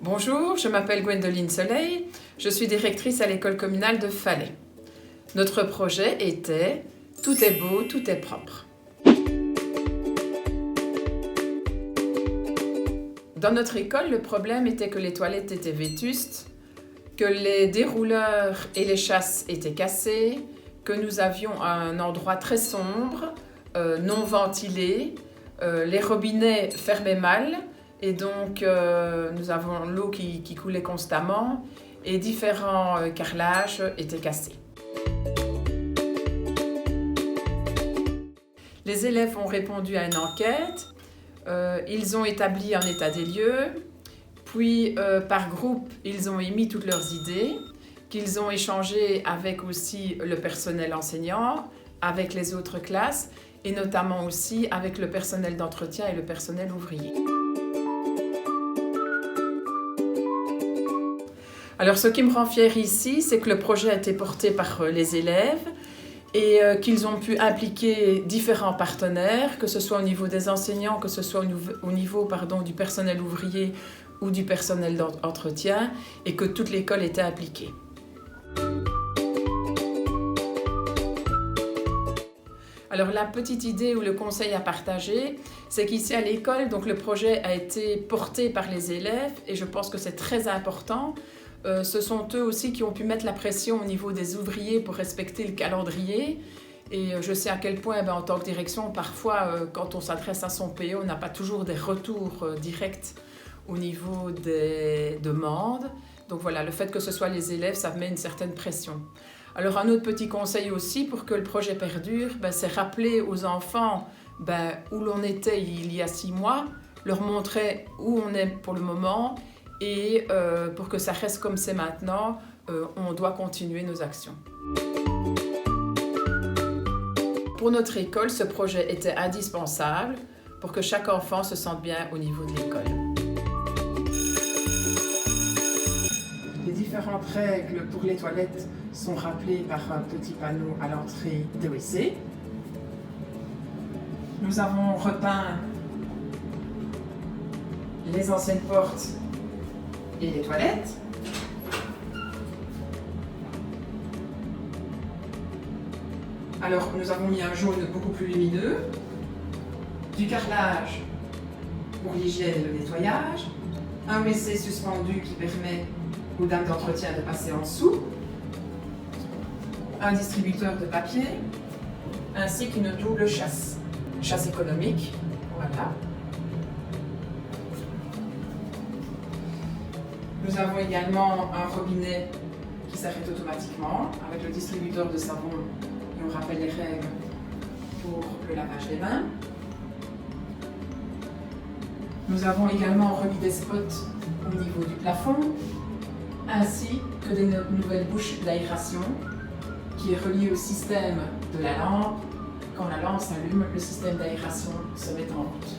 Bonjour, je m'appelle Gwendoline Soleil, je suis directrice à l'école communale de Fallais. Notre projet était « Tout est beau, tout est propre ». Dans notre école, le problème était que les toilettes étaient vétustes, que les dérouleurs et les chasses étaient cassés, que nous avions un endroit très sombre, non ventilé, les robinets fermaient mal et donc nous avons l'eau qui coulait constamment et différents carrelages étaient cassés. Les élèves ont répondu à une enquête, ils ont établi un état des lieux, puis par groupe ils ont émis toutes leurs idées, qu'ils ont échangé avec aussi le personnel enseignant, avec les autres classes et notamment aussi avec le personnel d'entretien et le personnel ouvrier. Alors ce qui me rend fière ici, c'est que le projet a été porté par les élèves et qu'ils ont pu impliquer différents partenaires, que ce soit au niveau des enseignants, que ce soit au niveau du personnel ouvrier ou du personnel d'entretien, et que toute l'école était impliquée. Alors la petite idée ou le conseil à partager, c'est qu'ici à l'école, donc le projet a été porté par les élèves et je pense que c'est très important. Ce sont eux aussi qui ont pu mettre la pression au niveau des ouvriers pour respecter le calendrier. Et je sais à quel point, en tant que direction, parfois, quand on s'adresse à son PO, on n'a pas toujours des retours directs au niveau des demandes. Donc voilà, le fait que ce soit les élèves, ça met une certaine pression. Alors un autre petit conseil aussi pour que le projet perdure, c'est rappeler aux enfants où l'on était il y a 6 mois, leur montrer où on est pour le moment et pour que ça reste comme c'est maintenant, on doit continuer nos actions. Pour notre école, ce projet était indispensable pour que chaque enfant se sente bien au niveau de l'école. Les différentes règles pour les toilettes sont rappelées par un petit panneau à l'entrée des WC. Nous avons repeint les anciennes portes et les toilettes. Alors nous avons mis un jaune beaucoup plus lumineux, du carrelage pour l'hygiène et le nettoyage, un WC suspendu qui permet aux dames d'entretien de passer en dessous, un distributeur de papier, ainsi qu'une double chasse économique, voilà. Nous avons également un robinet qui s'arrête automatiquement avec le distributeur de savon et on rappelle les règles pour le lavage des mains. Nous avons également remis des spots au niveau du plafond, ainsi que des nouvelles bouches d'aération qui est reliée au système de la lampe. Quand la lampe s'allume, le système d'aération se met en route.